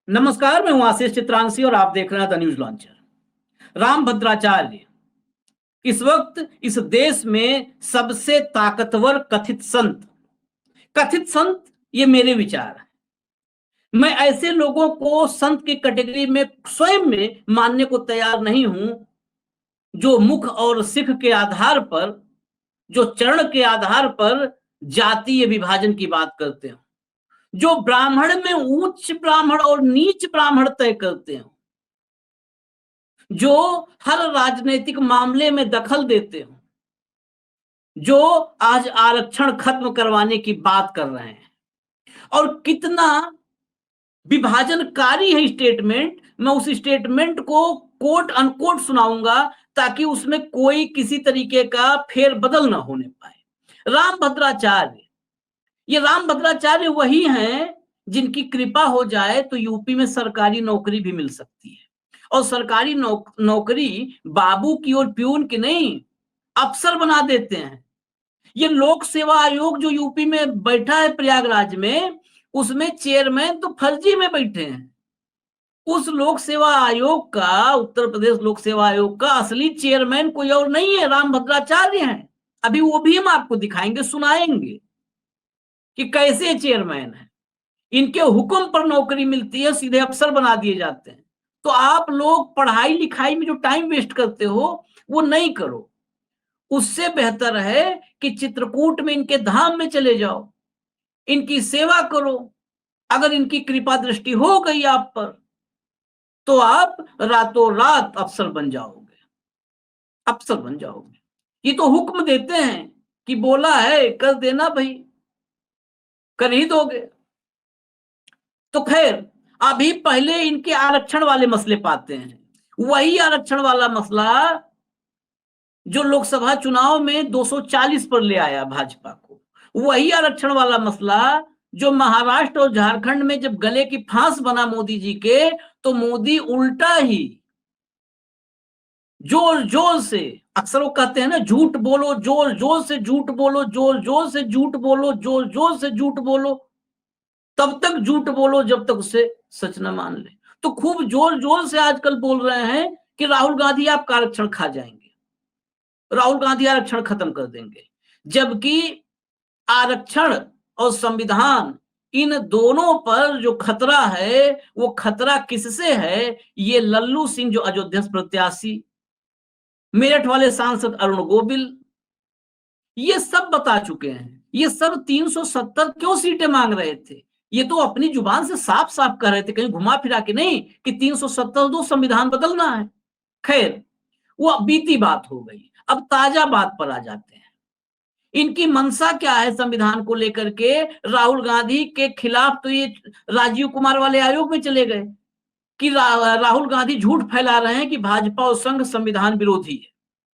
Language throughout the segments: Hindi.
नमस्कार, मैं हूं आशीष चित्रांशी और आप देख रहे हैं द न्यूज लॉन्चर। रामभद्राचार्य इस वक्त इस देश में सबसे ताकतवर कथित संत ये मेरे विचार है। मैं ऐसे लोगों को संत की कैटेगरी में स्वयं में मानने को तैयार नहीं हूं जो मुख और सिख के आधार पर, जो चरण के आधार पर जातीय विभाजन की बात करते हो, जो ब्राह्मण में उच्च ब्राह्मण और नीच ब्राह्मण तय करते हो, जो हर राजनीतिक मामले में दखल देते हो, जो आज आरक्षण खत्म करवाने की बात कर रहे हैं और कितना विभाजनकारी है स्टेटमेंट। मैं उस स्टेटमेंट को कोट अनकोट सुनाऊंगा ताकि उसमें कोई किसी तरीके का फेरबदल ना होने पाए। रामभद्राचार्य वही हैं जिनकी कृपा हो जाए तो यूपी में सरकारी नौकरी भी मिल सकती है, और सरकारी नौकरी बाबू की और प्यून की नहीं, अफसर बना देते हैं। ये लोक सेवा आयोग जो यूपी में बैठा है प्रयागराज में, उसमें चेयरमैन तो फर्जी में बैठे हैं। उस लोक सेवा आयोग का, उत्तर प्रदेश लोक सेवा आयोग का असली चेयरमैन कोई और नहीं है, रामभद्राचार्य हैं। अभी वो भी हम आपको दिखाएंगे, सुनाएंगे कि कैसे चेयरमैन है। इनके हुक्म पर नौकरी मिलती है, सीधे अफसर बना दिए जाते हैं। तो आप लोग पढ़ाई लिखाई में जो टाइम वेस्ट करते हो वो नहीं करो। उससे बेहतर है कि चित्रकूट में इनके धाम में चले जाओ, इनकी सेवा करो। अगर इनकी कृपा दृष्टि हो गई आप पर तो आप रातों रात अफसर बन जाओगे, अफसर बन जाओगे। ये तो हुक्म देते हैं कि बोला है कर देना भाई, कर ही दोगे। तो खैर, अभी पहले इनके आरक्षण वाले मसले पाते हैं। वही आरक्षण वाला मसला जो लोकसभा चुनाव में 240 पर ले आया भाजपा को, वही आरक्षण वाला मसला जो महाराष्ट्र और झारखंड में जब गले की फांस बना मोदी जी के, तो मोदी उल्टा ही जोर जोर से, अक्सर वो कहते हैं ना, झूठ बोलो जोर जोर से, झूठ बोलो जोर जोर से, झूठ बोलो जोर जोर से, झूठ बोलो, तब तक झूठ बोलो जब तक उसे सच न मान ले। तो खूब जोर जोर से आजकल बोल रहे हैं कि राहुल गांधी आपका आरक्षण खा जाएंगे, राहुल गांधी आरक्षण खत्म कर देंगे। जबकि आरक्षण और संविधान, इन दोनों पर जो खतरा है वो खतरा किससे है? ये लल्लू सिंह जो अयोध्या प्रत्याशी, मेरठ वाले सांसद अरुण गोविल, ये सब बता चुके हैं। ये सब 370 क्यों सीटें मांग रहे थे, ये तो अपनी जुबान से साफ साफ कह रहे थे, कहीं घुमा फिरा के नहीं कि 370 दो, संविधान बदलना है। खैर, वो बीती बात हो गई। अब ताजा बात पर आ जाते हैं। इनकी मंशा क्या है संविधान को लेकर के? राहुल गांधी के खिलाफ तो ये राजीव कुमार वाले आयोग में चले गए कि राहुल गांधी झूठ फैला रहे हैं कि भाजपा और संघ संविधान विरोधी है,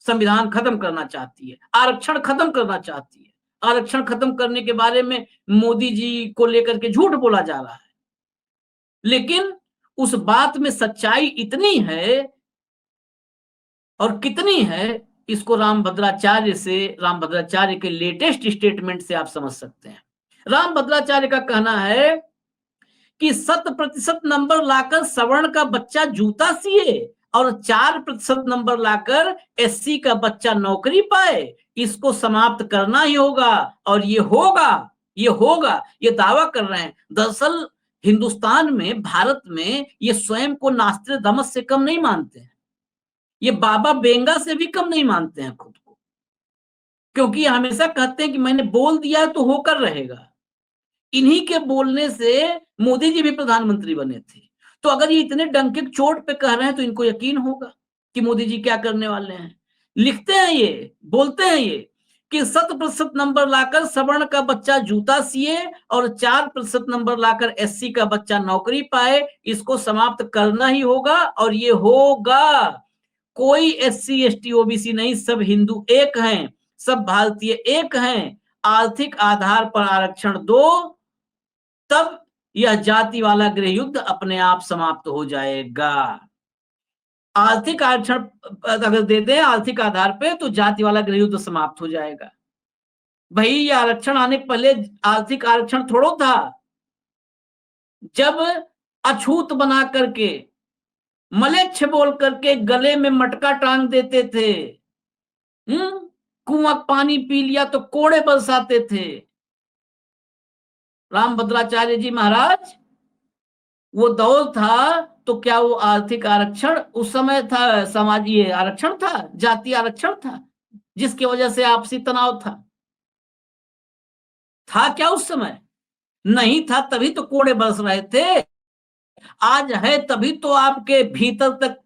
संविधान खत्म करना चाहती है, आरक्षण खत्म करना चाहती है। आरक्षण खत्म करने के बारे में मोदी जी को लेकर के झूठ बोला जा रहा है, लेकिन उस बात में सच्चाई इतनी है और कितनी है, इसको रामभद्राचार्य के लेटेस्ट स्टेटमेंट से आप समझ सकते हैं। रामभद्राचार्य का कहना है कि 100% नंबर लाकर सवर्ण का बच्चा जूता सिए और 4% नंबर लाकर एससी का बच्चा नौकरी पाए, इसको समाप्त करना ही होगा। और ये होगा, ये होगा, ये दावा कर रहे हैं। दरअसल हिंदुस्तान में, भारत में, ये स्वयं को नास्त्रोदामस से कम नहीं मानते हैं, ये बाबा बेंगा से भी कम नहीं मानते हैं खुद को, क्योंकि ये हमेशा कहते हैं कि मैंने बोल दिया तो होकर रहेगा। इन्हीं के बोलने से मोदी जी भी प्रधानमंत्री बने थे। तो अगर ये इतने डंके चोट पे कह रहे हैं तो इनको यकीन होगा कि मोदी जी क्या करने वाले हैं। लिखते हैं ये, बोलते हैं ये कि 100% नंबर लाकर सवर्ण का बच्चा जूता सिए और 4% नंबर लाकर एससी का बच्चा नौकरी पाए, इसको समाप्त करना ही होगा और ये होगा। कोई एससी एसटी ओबीसी नहीं, सब हिंदू एक हैं, सब भारतीय एक हैं। आर्थिक आधार पर आरक्षण दो, तब यह जाति वाला गृह युद्ध अपने आप समाप्त हो जाएगा। आर्थिक आरक्षण अगर दे दें आर्थिक आधार पे तो जाति वाला गृह युद्ध समाप्त हो जाएगा। भाई, ये आरक्षण आने के पहले आर्थिक आरक्षण थोड़ो था। जब अछूत बना करके, मलेच्छ बोल करके गले में मटका टांग देते थे। कुआं पानी पी लिया तो कोड़े बरसाते थे। रामभद्राचार्य जी महाराज, वो दौर था तो क्या वो आर्थिक आरक्षण उस समय था, समाजीय आरक्षण था, जातीय आरक्षण था जिसकी वजह से आपसी तनाव था क्या उस समय? नहीं था, तभी तो कोड़े बरस रहे थे। आज है तभी तो आपके भीतर तक,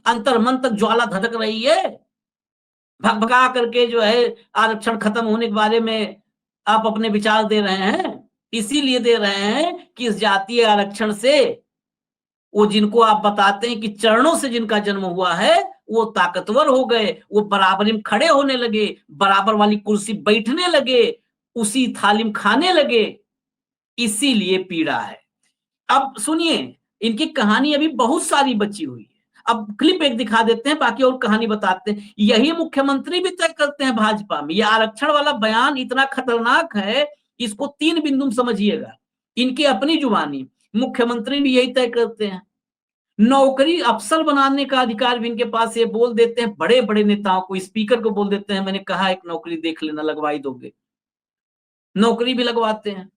अंतर मन तक ज्वाला धधक रही है। भगभगा करके जो है आरक्षण खत्म होने के बारे में आप अपने विचार दे रहे हैं। इसीलिए दे रहे हैं कि इस जातीय आरक्षण से वो जिनको आप बताते हैं कि चरणों से जिनका जन्म हुआ है, वो ताकतवर हो गए, वो बराबरी में खड़े होने लगे, बराबर वाली कुर्सी बैठने लगे, उसी थाली में खाने लगे। इसीलिए पीड़ा है। अब सुनिए, इनकी कहानी अभी बहुत सारी बची हुई है। अब क्लिप एक दिखा देते हैं, बाकी और कहानी बताते हैं। यही मुख्यमंत्री भी तय करते हैं भाजपा में। यह आरक्षण वाला बयान इतना खतरनाक है, इसको 3 बिंदु में समझिएगा। इनकी अपनी जुबानी, मुख्यमंत्री भी यही तय करते हैं। नौकरी अफसर बनाने का अधिकार भी इनके पास, ये बोल देते हैं बड़े बड़े नेताओं को, स्पीकर को बोल देते हैं मैंने कहा एक नौकरी देख लेना, लगवाई दोगे। नौकरी भी लगवाते हैं।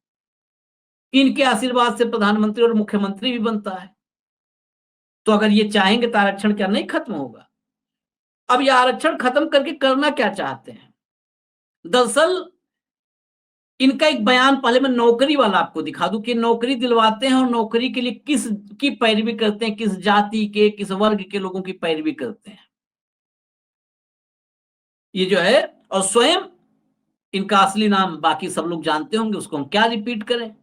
इनके आशीर्वाद से प्रधानमंत्री और मुख्यमंत्री भी बनता है। तो अगर ये चाहेंगे तो आरक्षण क्या नहीं खत्म होगा? अब ये आरक्षण खत्म करके करना क्या चाहते हैं? दरअसल इनका एक बयान पहले मैं नौकरी वाला आपको दिखा दूं कि नौकरी दिलवाते हैं और नौकरी के लिए किस की पैरवी करते हैं, किस जाति के, किस वर्ग के लोगों की पैरवी करते हैं। ये जो है, और स्वयं इनका असली नाम बाकी सब लोग जानते होंगे, उसको हम क्या रिपीट करें।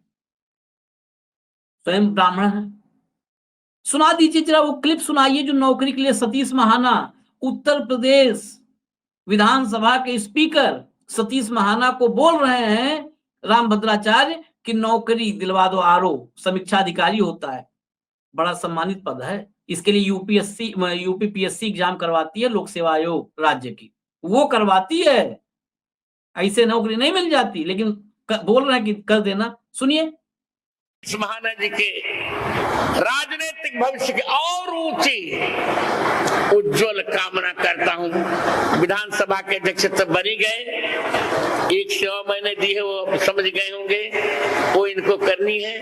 स्वयं ब्राह्मण है। सुना दीजिए जरा वो क्लिप सुनाइए जो नौकरी के लिए सतीश महाना, उत्तर प्रदेश विधानसभा के स्पीकर सतीश महाना को बोल रहे हैं रामभद्राचार्य कि नौकरी दिलवा दो। आरओ समीक्षा अधिकारी होता है, बड़ा सम्मानित पद है। इसके लिए यूपी पीएससी एग्जाम करवाती है, लोक सेवा आयोग राज्य की, वो करवाती है। ऐसे नौकरी नहीं मिल जाती, लेकिन बोल रहे हैं कि कर देना। सुनिए। महाना जी के राजनीतिक भविष्य की और ऊंची उज्जवल कामना करता हूं। विधानसभा के अध्यक्ष तो बनी गए, एक सेवा मैंने दी है वो समझ गए होंगे, वो इनको करनी है,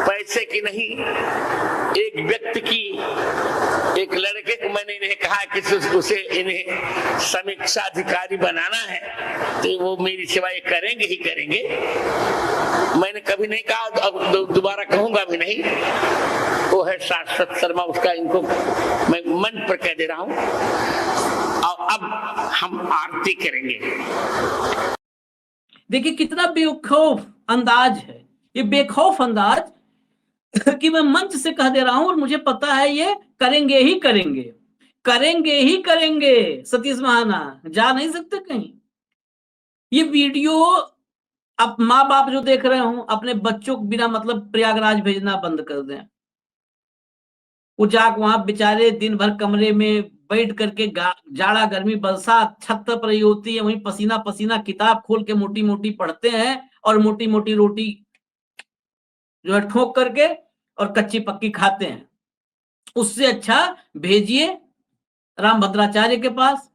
पैसे की नहीं। एक व्यक्ति की, एक लड़के को मैंने इन्हें कहा कि उसे इन्हें समीक्षा अधिकारी बनाना है, तो वो मेरी सेवा ये करेंगे ही करेंगे। मैंने कभी नहीं कहा, अब दोबारा कहूंगा भी नहीं। वो है शाश्वत शर्मा, उसका इनको मैं मन पर कह दे रहा हूं। और अब हम आरती करेंगे। देखिए कितना बेखौफ अंदाज है, ये बेखौफ अंदाज कि मैं मंच से कह दे रहा हूं और मुझे पता है ये करेंगे ही करेंगे, करेंगे ही करेंगे। सतीश महाना जा नहीं सकते कहीं। ये वीडियो अब माँ बाप जो देख रहे हो, अपने बच्चों को बिना मतलब प्रयागराज भेजना बंद कर दें। वो जाक वहां बेचारे दिन भर कमरे में बैठ करके जाड़ा गर्मी बरसात छत पर ही होती है, वहीं पसीना पसीना किताब खोल के मोटी मोटी पढ़ते हैं और मोटी मोटी रोटी जो है ठोक करके और कच्ची पक्की खाते हैं। उससे अच्छा भेजिए रामभद्राचार्य के पास।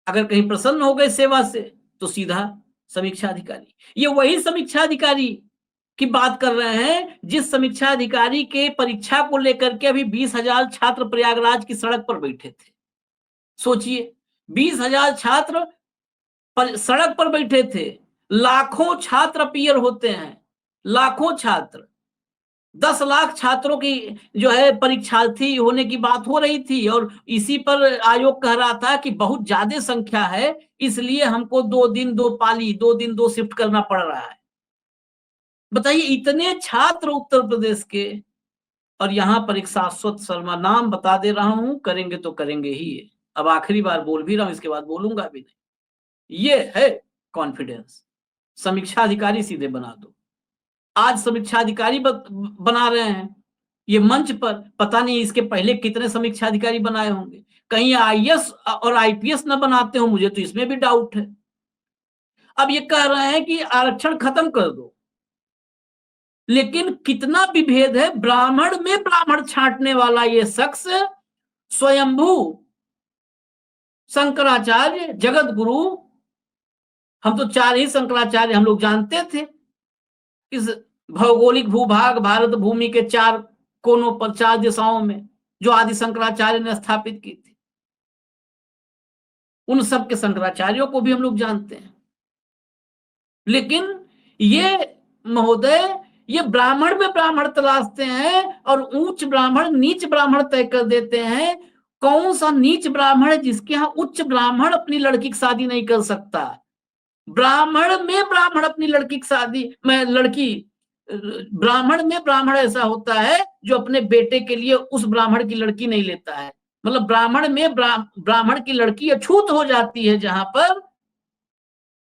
अगर कहीं प्रसन्न हो गए सेवा से तो सीधा समीक्षा अधिकारी। ये वही समीक्षा अधिकारी की बात कर रहे हैं जिस समीक्षा अधिकारी के परीक्षा को लेकर के अभी 20,000 छात्र प्रयागराज की सड़क पर बैठे थे। सोचिए, 20,000 छात्र सड़क पर बैठे थे। लाखों छात्र अपीयर होते हैं, लाखों छात्र, 10 लाख छात्रों की जो है परीक्षार्थी होने की बात हो रही थी। और इसी पर आयोग कह रहा था कि बहुत ज्यादा संख्या है, इसलिए हमको 2 दिन 2 पाली, 2 दिन 2 शिफ्ट करना पड़ रहा है। बताइए, इतने छात्र उत्तर प्रदेश के, और यहां पर एक शाश्वत शर्मा, नाम बता दे रहा हूं, करेंगे तो करेंगे ही। अब आखिरी बार बोल भी रहा हूं, इसके बाद बोलूंगा भी नहीं। ये है कॉन्फिडेंस। समीक्षा अधिकारी सीधे बना दो। आज समीक्षा अधिकारी बना रहे हैं ये मंच पर, पता नहीं इसके पहले कितने समीक्षा अधिकारी बनाए होंगे। कहीं आईएएस और आईपीएस न बनाते हो, मुझे तो इसमें भी डाउट है। अब ये कह रहे हैं कि आरक्षण खत्म कर दो। लेकिन कितना विभेद है, ब्राह्मण में ब्राह्मण छांटने वाला ये शख्स स्वयंभू शंकराचार्य जगत गुरु, हम तो 4 ही शंकराचार्य हम लोग जानते थे इस भौगोलिक भूभाग भारत भूमि के 4 कोनों पर, 4 दिशाओं में, जो आदि शंकराचार्य ने स्थापित की थी। उन सब के शंकराचार्यों को भी हम लोग जानते हैं। लेकिन ये महोदय, ये ब्राह्मण में ब्राह्मण तलाशते हैं और ऊंच ब्राह्मण नीच ब्राह्मण तय कर देते हैं। कौन सा नीच ब्राह्मण है जिसके यहाँ उच्च ब्राह्मण अपनी लड़की की शादी नहीं कर सकता? ब्राह्मण में ब्राह्मण अपनी लड़की की शादी में ब्राह्मण में ब्राह्मण ऐसा होता है जो अपने बेटे के लिए उस ब्राह्मण की लड़की नहीं लेता है। मतलब ब्राह्मण में ब्राह्मण की लड़की अछूत हो जाती है जहां पर,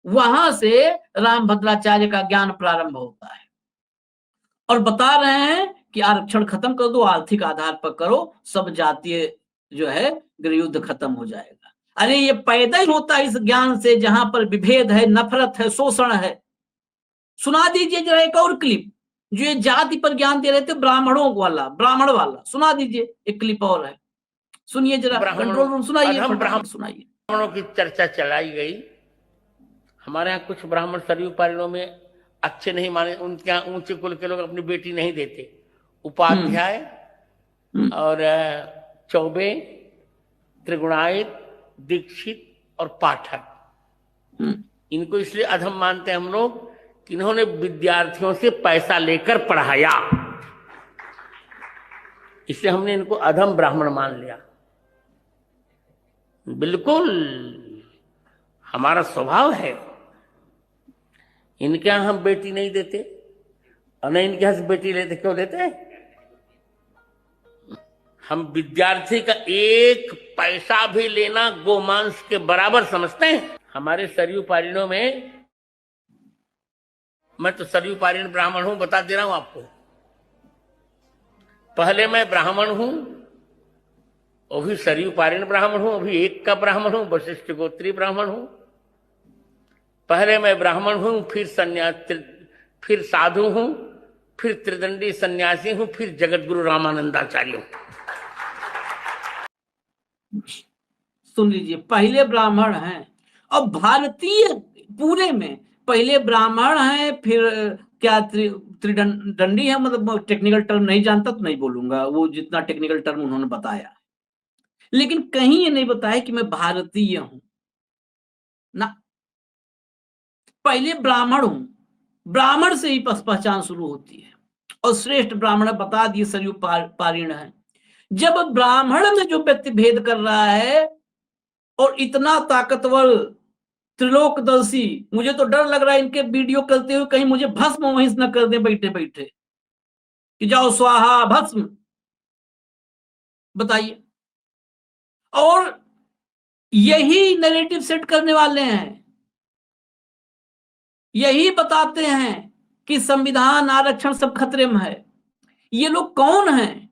वहां से रामभद्राचार्य का ज्ञान प्रारंभ होता है और बता रहे हैं कि आरक्षण खत्म कर दो, आर्थिक आधार पर करो, सब जातीय जो है गृहयुद्ध खत्म हो जाएगा। अरे ये पैदा ही होता है इस ज्ञान से जहां पर विभेद है, नफरत है, शोषण है। सुना दीजिए जरा एक और क्लिप, जो ये जाति पर ज्ञान दे रहे थे ब्राह्मण वाला सुना दीजिए, एक क्लिप और है, सुनिए जरा, कंट्रोल रूम सुनाइए, सुनाइए। ब्राह्मणों की चर्चा चलाई गई। हमारे यहाँ कुछ ब्राह्मण सरयू पारणों में अच्छे नहीं माने, उनके यहाँ ऊंचे कुल के लोग अपनी बेटी नहीं देते। उपाध्याय और चौबे, त्रिगुणायत, दीक्षित और पाठक, इनको इसलिए अधम मानते हैं हम लोग कि इन्होंने विद्यार्थियों से पैसा लेकर पढ़ाया, इसलिए हमने इनको अधम ब्राह्मण मान लिया। बिल्कुल हमारा स्वभाव है। इनके यहां हम बेटी नहीं देते और नहीं इनके यहां से बेटी लेते। क्यों लेते हैं? हम विद्यार्थी का एक पैसा भी लेना गोमांस के बराबर समझते हैं। हमारे सरयू पारीणों में, मैं तो सरयू पारीण ब्राह्मण हूं, बता दे रहा हूं आपको। पहले मैं ब्राह्मण हूं, वो भी सरयू पारीण ब्राह्मण हूं, अभी एक का ब्राह्मण हूं, वशिष्ठ गोत्री ब्राह्मण हूं। पहले मैं ब्राह्मण हूं, फिर साधु हूं, फिर त्रिदंडी सन्यासी हूं, फिर जगत गुरु रामानंदाचार्य हूं। सुन लीजिए, पहले ब्राह्मण हैं और भारतीय पूरे में पहले ब्राह्मण हैं, फिर क्या त्रिदंडी है। मतलब टेक्निकल टर्म नहीं जानता तो नहीं बोलूंगा, वो जितना टेक्निकल टर्म उन्होंने बताया, लेकिन कहीं ये नहीं बताया कि मैं भारतीय हूं ना। पहले ब्राह्मण हूं, ब्राह्मण से ही पहचान शुरू होती है और श्रेष्ठ ब्राह्मण बता दिए सरयू पारीण है। जब ब्राह्मण में जो व्यक्ति भेद कर रहा है और इतना ताकतवर त्रिलोकदर्शी, मुझे तो डर लग रहा है इनके वीडियो करते हुए कहीं मुझे भस्म वहीं न कर दे बैठे बैठे कि जाओ स्वाहा भस्म। बताइए, और यही नैरेटिव सेट करने वाले हैं, यही बताते हैं कि संविधान आरक्षण सब खतरे में है। ये लोग कौन हैं?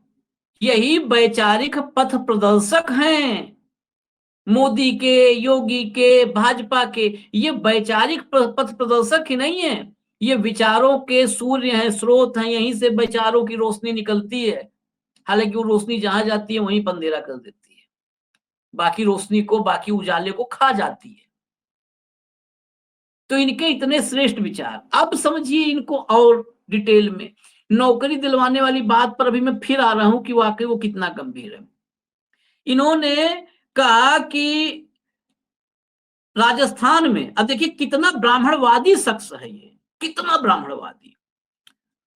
यही वैचारिक पथ प्रदर्शक हैं, मोदी के, योगी के, भाजपा के। ये वैचारिक पथ प्रदर्शक ही नहीं है, ये विचारों के सूर्य हैं, स्रोत हैं। यहीं से विचारों की रोशनी निकलती है, हालांकि वो रोशनी जहां जाती है वहीं अंधेरा कर देती है, बाकी रोशनी को, बाकी उजाले को खा जाती है। तो इनके इतने श्रेष्ठ विचार, अब समझिए इनको और डिटेल में। नौकरी दिलवाने वाली बात पर अभी मैं फिर आ रहा हूं कि वाकई वो कितना गंभीर है। इन्होंने कहा कि राजस्थान में, अब देखिए कितना ब्राह्मणवादी शख्स है ये, कितना ब्राह्मणवादी।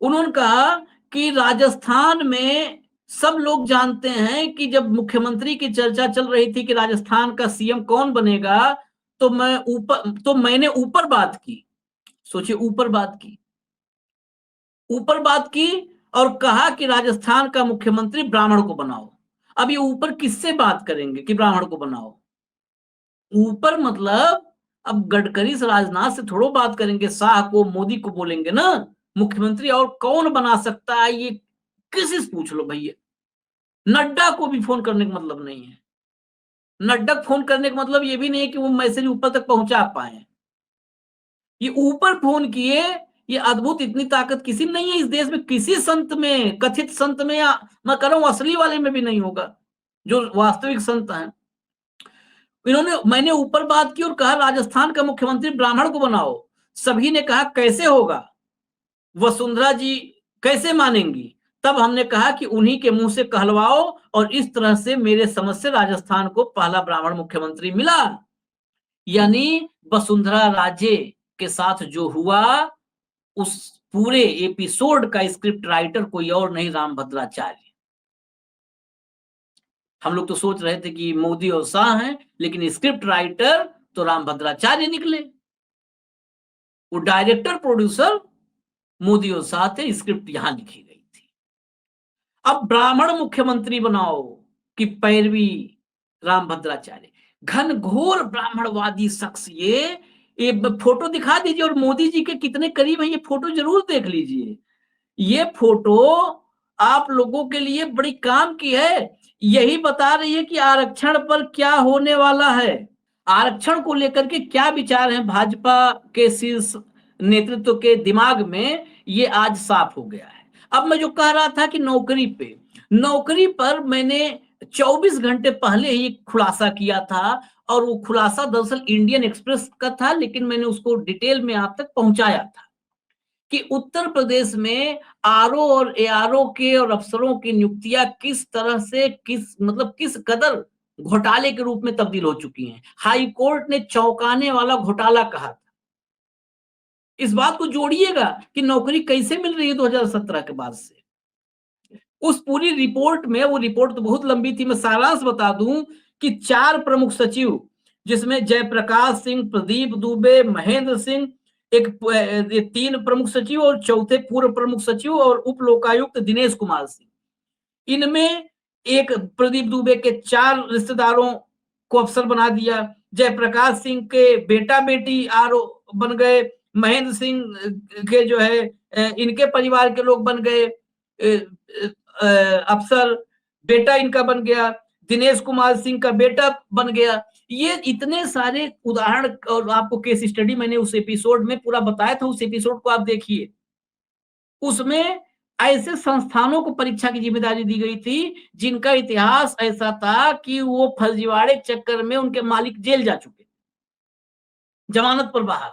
उन्होंने कहा कि राजस्थान में सब लोग जानते हैं कि जब मुख्यमंत्री की चर्चा चल रही थी कि राजस्थान का सीएम कौन बनेगा, तो मैंने ऊपर बात की। सोचिए, ऊपर बात की और कहा कि राजस्थान का मुख्यमंत्री ब्राह्मण को बनाओ। अब ये ऊपर किससे बात करेंगे कि ब्राह्मण को बनाओ? ऊपर मतलब अब गडकरी से, राजनाथ से थोड़ो बात करेंगे, शाह को, मोदी को बोलेंगे ना मुख्यमंत्री। और कौन बना सकता है ये किसी से पूछ लो भैया। नड्डा को भी फोन करने का मतलब नहीं है। नड्डा फोन करने का मतलब ये भी नहीं है कि वो मैसेज ऊपर तक पहुंचा पाए। ये ऊपर फोन किए, ये अद्भुत, इतनी ताकत किसी में नहीं है इस देश में, किसी संत में, कथित संत में, या मैं कह रहा हूं असली वाले में भी नहीं होगा, जो वास्तविक संत हैं। मैंने ऊपर बात की और कहा राजस्थान का मुख्यमंत्री ब्राह्मण को बनाओ, सभी ने कहा कैसे होगा, वसुंधरा जी कैसे मानेंगी। तब हमने कहा कि उन्हीं के मुंह से कहलवाओ, और इस तरह से मेरे समझ से राजस्थान को पहला ब्राह्मण मुख्यमंत्री मिला। यानी वसुंधरा राजे के साथ जो हुआ, उस पूरे एपिसोड का स्क्रिप्ट राइटर कोई और नहीं, रामभद्राचार्य। हम लोग तो सोच रहे थे कि मोदी और शाह हैं, लेकिन स्क्रिप्ट राइटर तो रामभद्राचार्य निकले। वो डायरेक्टर प्रोड्यूसर मोदी और शाह थे, स्क्रिप्ट यहां लिखी गई थी। अब ब्राह्मण मुख्यमंत्री बनाओ कि पैरवी रामभद्राचार्य, घनघोर ब्राह्मणवादी शख्स। ये फोटो दिखा दीजिए, और मोदी जी के कितने करीब है, ये फोटो जरूर देख लीजिए। ये फोटो आप लोगों के लिए बड़ी काम की है, यही बता रही है कि आरक्षण पर क्या होने वाला है, आरक्षण को लेकर के क्या विचार है भाजपा के शीर्ष नेतृत्व के दिमाग में, ये आज साफ हो गया है। अब मैं जो कह रहा था कि नौकरी पर मैंने 24 घंटे पहले ही खुलासा किया था, और वो खुलासा दरअसल इंडियन एक्सप्रेस का था, लेकिन मैंने उसको डिटेल में आप तक पहुंचाया था कि उत्तर प्रदेश में आरओ और एआरओ के और अफसरों की नियुक्तियां किस तरह से, किस कदर घोटाले के रूप में तब्दील हो चुकी हैं। हाई कोर्ट ने चौंकाने वाला घोटाला कहा था। इस बात को जोड़िएगा कि नौकरी कैसे मिल रही है 2017 के बाद से। उस पूरी रिपोर्ट में, वो रिपोर्ट तो बहुत लंबी थी, मैं सारांश बता दूं कि 4 प्रमुख सचिव, जिसमें जयप्रकाश सिंह, प्रदीप दुबे, महेंद्र सिंह, 3 प्रमुख सचिव और चौथे पूर्व प्रमुख सचिव और उप लोकायुक्त दिनेश कुमार सिंह, इनमें एक प्रदीप दुबे के 4 रिश्तेदारों को अफसर बना दिया, जयप्रकाश सिंह के बेटा बेटी आरओ बन गए, महेंद्र सिंह के जो है इनके परिवार के लोग बन गए अफसर, बेटा इनका बन गया, दिनेश कुमार सिंह का बेटा बन गया। ये इतने सारे उदाहरण, और आपको केस स्टडी मैंने उस एपिसोड में पूरा बताया था, उस एपिसोड को आप देखिए। उसमें ऐसे संस्थानों को परीक्षा की जिम्मेदारी दी गई थी जिनका इतिहास ऐसा था कि वो फर्जीवाड़े चक्कर में उनके मालिक जेल जा चुके, जमानत पर बाहर,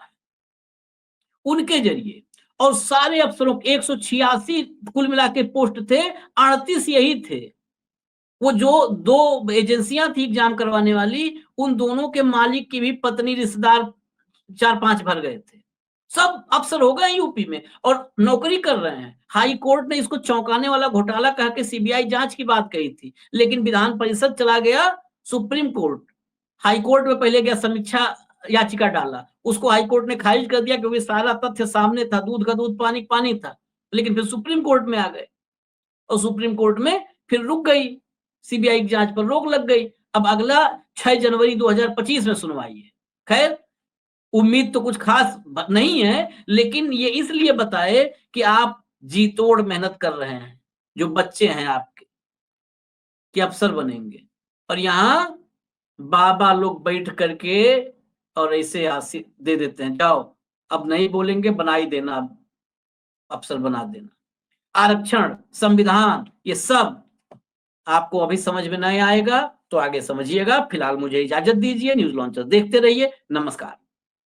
उनके जरिए। और सारे अफसरों 186 कुल मिला के पोस्ट थे, 38 यही थे। वो जो 2 एजेंसियां थी एग्जाम करवाने वाली, उन दोनों के मालिक की भी पत्नी, रिश्तेदार 4-5 भर गए थे। सब अफसर हो गए यूपी में और नौकरी कर रहे हैं। हाई कोर्ट ने इसको चौंकाने वाला घोटाला कह के सीबीआई जांच की बात कही थी, लेकिन विधान परिषद चला गया सुप्रीम कोर्ट। हाई कोर्ट में पहले गया, समीक्षा याचिका डाला, उसको हाई कोर्ट ने खारिज कर दिया क्योंकि सारा तथ्य सामने था, दूध का दूध पानी का पानी था। लेकिन फिर सुप्रीम कोर्ट में आ गए, और सुप्रीम कोर्ट में फिर रुक गई, सीबीआई की जांच पर रोक लग गई। अब अगला 6 जनवरी 2025 में सुनवाई है। खैर, उम्मीद तो कुछ खास नहीं है, लेकिन ये इसलिए बताए कि आप जी तोड़ मेहनत कर रहे हैं, जो बच्चे हैं आपके, कि अफसर बनेंगे, और यहाँ बाबा लोग बैठ करके और ऐसे आशीष दे देते हैं, जाओ अब नहीं बोलेंगे, बना ही देना, अब अफसर बना देना। आरक्षण, संविधान, ये सब आपको अभी समझ में नहीं आएगा तो आगे समझिएगा। फिलहाल मुझे इजाजत दीजिए, न्यूज लॉन्चर देखते रहिए। नमस्कार।